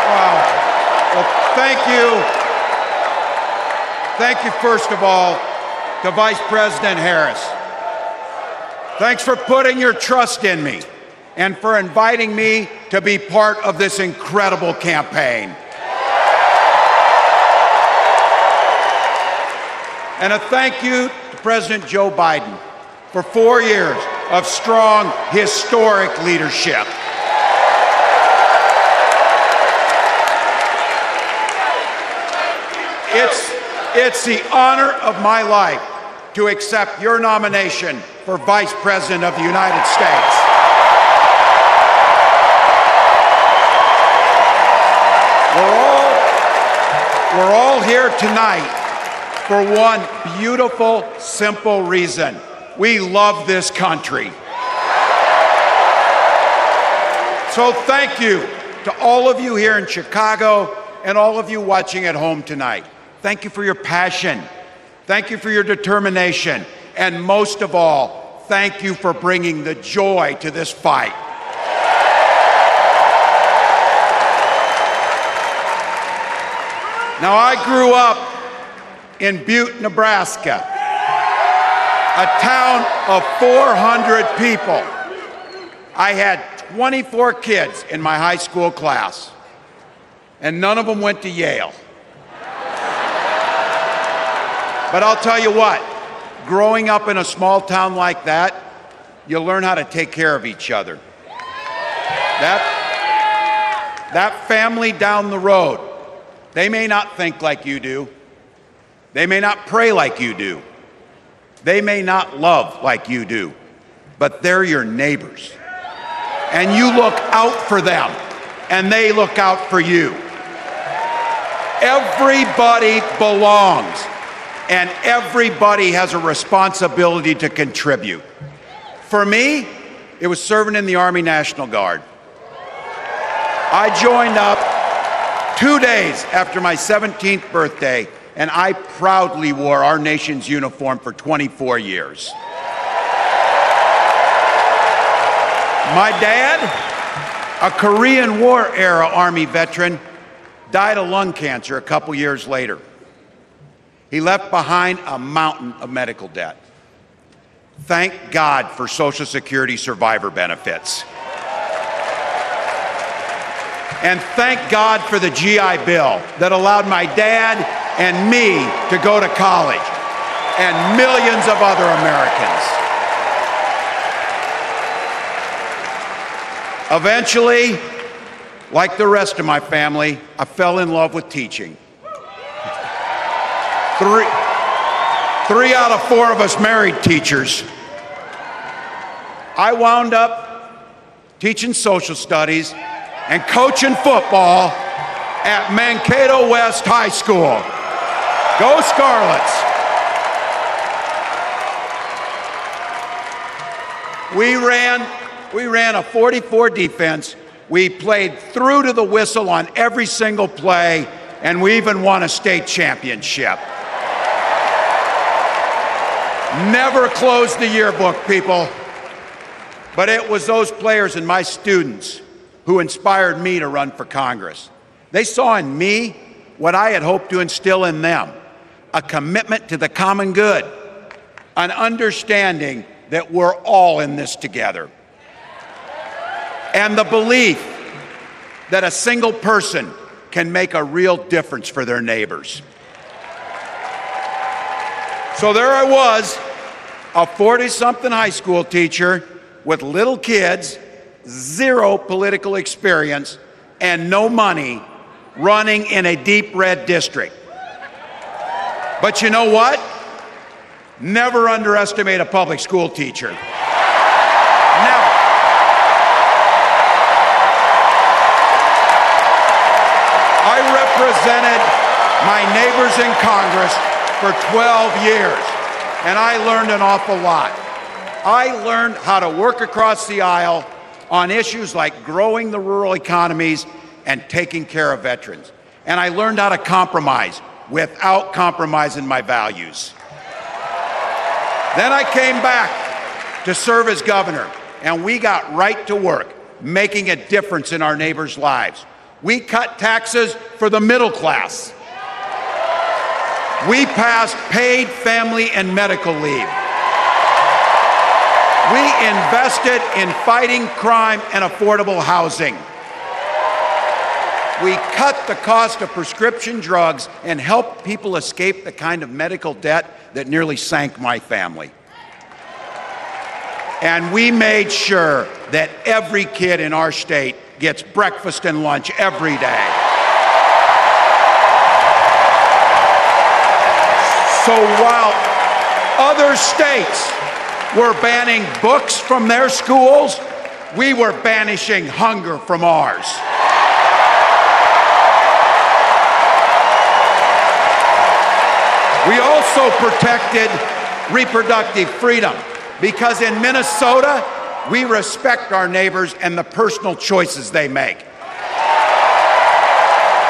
Wow. Well, thank you. Thank you, first of all, to Vice President Harris. Thanks for putting your trust in me and for inviting me to be part of this incredible campaign. And a thank you to President Joe Biden for 4 years of strong, historic leadership. It's the honor of my life to accept your nomination for Vice President of the United States. We're all here tonight for one beautiful, simple reason. We love this country. So thank you to all of you here in Chicago and all of you watching at home tonight. Thank you for your passion. Thank you for your determination. And most of all, thank you for bringing the joy to this fight. Now, I grew up in Butte, Nebraska, a town of 400 people. I had 24 kids in my high school class, and none of them went to Yale. But I'll tell you what, growing up in a small town like that, you learn how to take care of each other. That family down the road, they may not think like you do. They may not pray like you do. They may not love like you do, but they're your neighbors. And you look out for them, and they look out for you. Everybody belongs, and everybody has a responsibility to contribute. For me, it was serving in the Army National Guard. I joined up 2 days after my 17th birthday, and I proudly wore our nation's uniform for 24 years. My dad, a Korean War era Army veteran, died of lung cancer a couple years later. He left behind a mountain of medical debt. Thank God for Social Security survivor benefits. And thank God for the GI Bill that allowed my dad and me to go to college, and millions of other Americans. Eventually, like the rest of my family, I fell in love with teaching. Three out of 4 of us married teachers. I wound up teaching social studies and coaching football at Mankato West High School. Go Scarlets! We ran a 44 defense. We played through to the whistle on every single play, and we even won a state championship. Never closed the yearbook, people. But it was those players and my students who inspired me to run for Congress. They saw in me what I had hoped to instill in them, a commitment to the common good, an understanding that we're all in this together, and the belief that a single person can make a real difference for their neighbors. So there I was, a 40-something high school teacher with little kids, 0 political experience, and no money, running in a deep red district. But you know what? Never underestimate a public school teacher. Never. I represented my neighbors in Congress for 12 years, and I learned an awful lot. I learned how to work across the aisle on issues like growing the rural economies and taking care of veterans. And I learned how to compromise without compromising my values. Then I came back to serve as governor, and we got right to work making a difference in our neighbors' lives. We cut taxes for the middle class. We passed paid family and medical leave. We invested in fighting crime and affordable housing. We cut the cost of prescription drugs and helped people escape the kind of medical debt that nearly sank my family. And we made sure that every kid in our state gets breakfast and lunch every day. So while other states were banning books from their schools, we were banishing hunger from ours. We also protected reproductive freedom because in Minnesota, we respect our neighbors and the personal choices they make.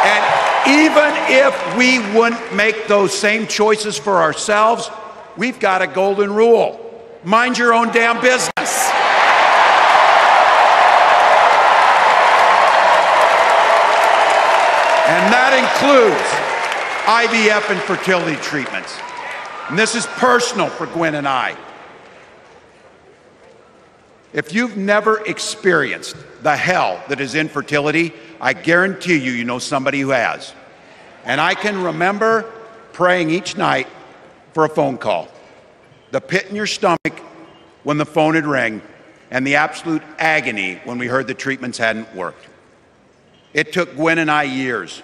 And even if we wouldn't make those same choices for ourselves, we've got a golden rule. Mind your own damn business. And that includes IVF and fertility treatments. And this is personal for Gwen and I. If you've never experienced the hell that is infertility, I guarantee you, you know somebody who has. And I can remember praying each night for a phone call. The pit in your stomach when the phone would ring, and the absolute agony when we heard the treatments hadn't worked. It took Gwen and I years,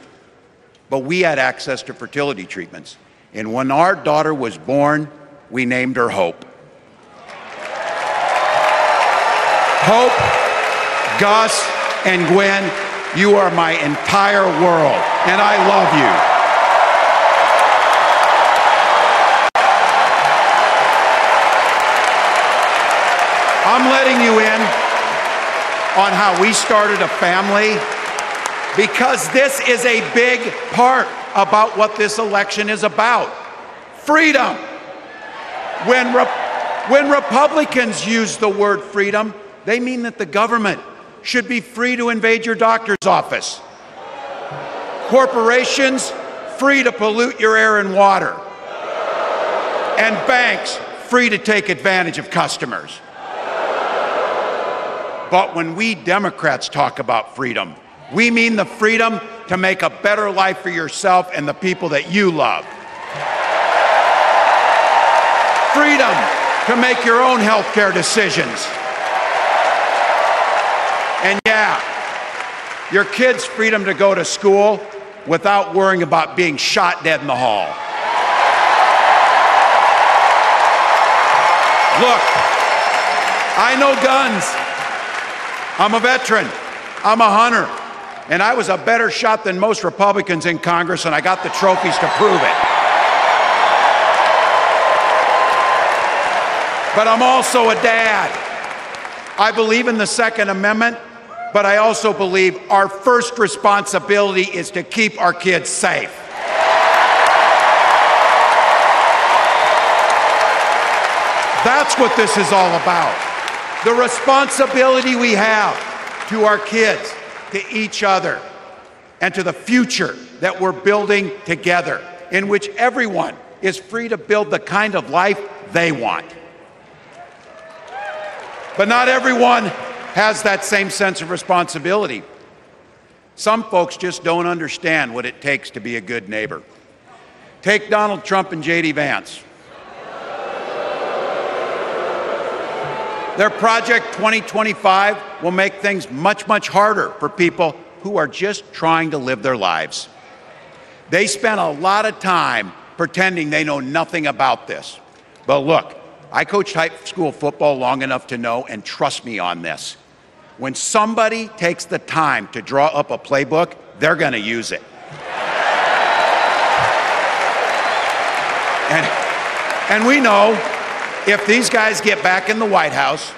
but we had access to fertility treatments. And when our daughter was born, we named her Hope. Hope, Gus, and Gwen, you are my entire world, and I love you. I'm letting you in on how we started a family because this is a big part about what this election is about. Freedom. When Republicans use the word freedom, they mean that the government should be free to invade your doctor's office. Corporations, free to pollute your air and water. And banks, free to take advantage of customers. But when we Democrats talk about freedom, we mean the freedom to make a better life for yourself and the people that you love. Freedom to make your own health care decisions. And yeah, your kids' freedom to go to school without worrying about being shot dead in the hall. Look, I know guns. I'm a veteran. I'm a hunter. And I was a better shot than most Republicans in Congress, and I got the trophies to prove it. But I'm also a dad. I believe in the Second Amendment, but I also believe our first responsibility is to keep our kids safe. That's what this is all about. The responsibility we have to our kids, to each other, and to the future that we're building together, in which everyone is free to build the kind of life they want. But not everyone has that same sense of responsibility. Some folks just don't understand what it takes to be a good neighbor. Take Donald Trump and J.D. Vance. Their Project 2025 will make things much, much harder for people who are just trying to live their lives. They spent a lot of time pretending they know nothing about this. But look, I coached high school football long enough to know, and trust me on this, when somebody takes the time to draw up a playbook, they're going to use it. And we know if these guys get back in the White House,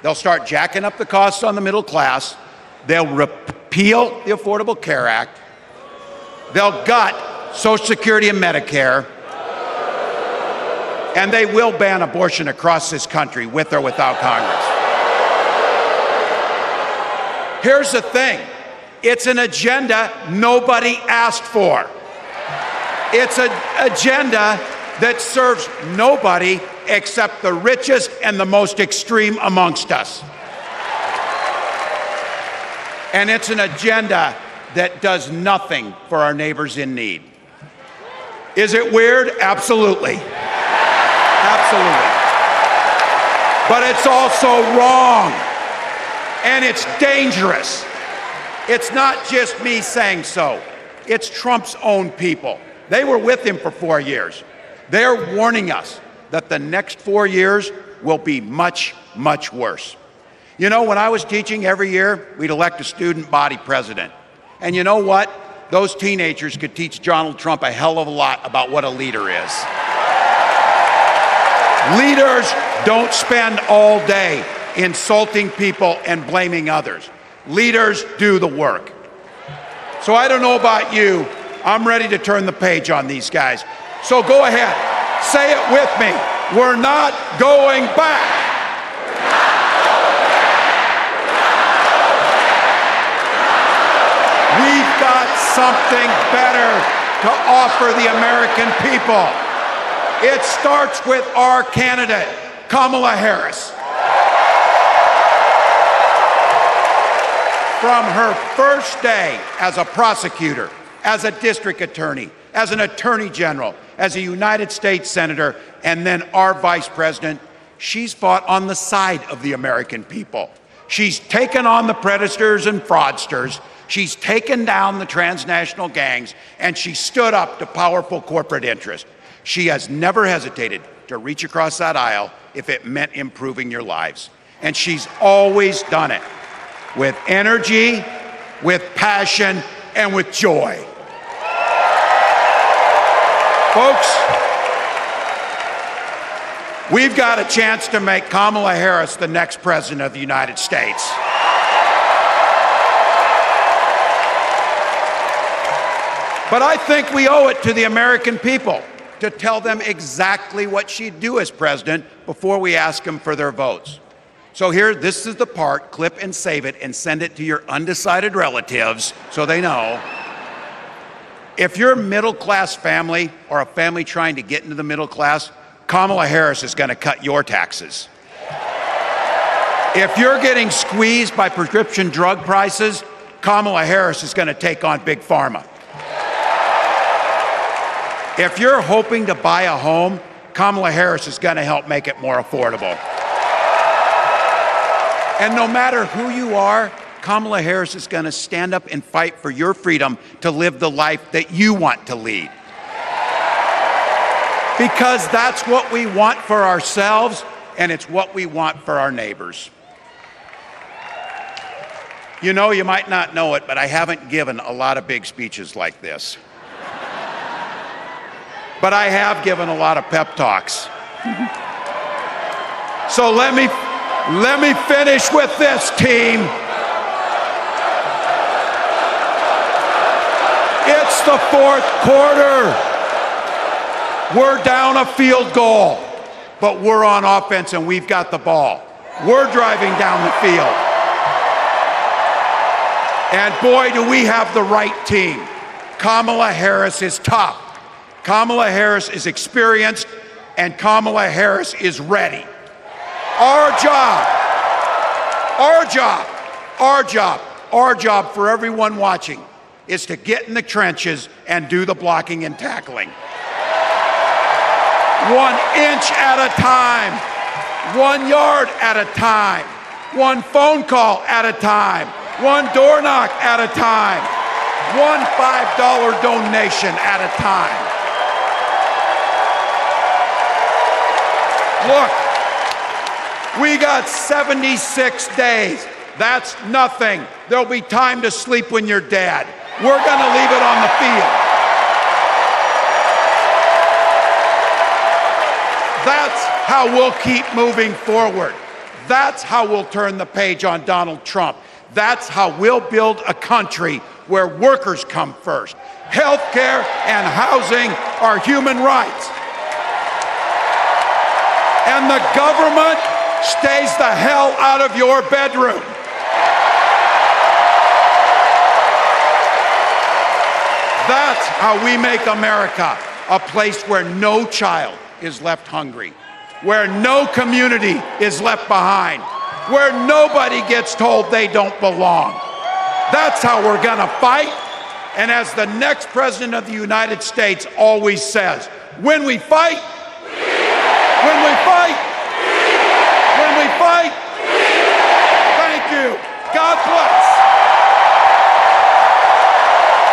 they'll start jacking up the costs on the middle class, they'll repeal the Affordable Care Act, they'll gut Social Security and Medicare, and they will ban abortion across this country with or without Congress. Here's the thing, It's an agenda nobody asked for. It's an agenda that serves nobody except the richest and the most extreme amongst us. And it's an agenda that does nothing for our neighbors in need. Is it weird? Absolutely. Absolutely. But it's also wrong. And it's dangerous. It's not just me saying so. It's Trump's own people. They were with him for 4 years. They're warning us that the next 4 years will be much, much worse. You know, when I was teaching every year, we'd elect a student body president. And you know what? Those teenagers could teach Donald Trump a hell of a lot about what a leader is. Leaders don't spend all day insulting people and blaming others. Leaders do the work. So I don't know about you, I'm ready to turn the page on these guys. So go ahead, say it with me. We're not going back. We've got something better to offer the American people. It starts with our candidate, Kamala Harris. From her first day as a prosecutor, as a district attorney, as an attorney general, as a United States senator, and then our vice president, she's fought on the side of the American people. She's taken on the predators and fraudsters. She's taken down the transnational gangs, and she stood up to powerful corporate interests. She has never hesitated to reach across that aisle if it meant improving your lives. And she's always done it with energy, with passion, and with joy. Folks, we've got a chance to make Kamala Harris the next president of the United States. But I think we owe it to the American people to tell them exactly what she'd do as president before we ask them for their votes. So here, this is the part, clip and save it and send it to your undecided relatives so they know. If you're a middle-class family or a family trying to get into the middle class, Kamala Harris is going to cut your taxes. If you're getting squeezed by prescription drug prices, Kamala Harris is going to take on Big Pharma. If you're hoping to buy a home, Kamala Harris is going to help make it more affordable. And no matter who you are, Kamala Harris is going to stand up and fight for your freedom to live the life that you want to lead. Because that's what we want for ourselves, and it's what we want for our neighbors. You know, you might not know it, but I haven't given a lot of big speeches like this. But I have given a lot of pep talks. So let me finish with this, team. It's the fourth quarter. We're down a field goal, but we're on offense and we've got the ball. We're driving down the field. And boy, do we have the right team. Kamala Harris is tough. Kamala Harris is experienced, and Kamala Harris is ready. Our job for everyone watching is to get in the trenches and do the blocking and tackling. 1 inch at a time, 1 yard at a time, 1 phone call at a time, 1 door knock at a time, 1 $5 donation at a time. Look, we got 76 days. That's nothing. There'll be time to sleep when you're dead. We're going to leave it on the field. That's how we'll keep moving forward. That's how we'll turn the page on Donald Trump. That's how we'll build a country where workers come first. Healthcare and housing are human rights. And the government stays the hell out of your bedroom. That's how we make America a place where no child is left hungry, where no community is left behind, where nobody gets told they don't belong. That's how we're going to fight. And as the next president of the United States always says, when we fight,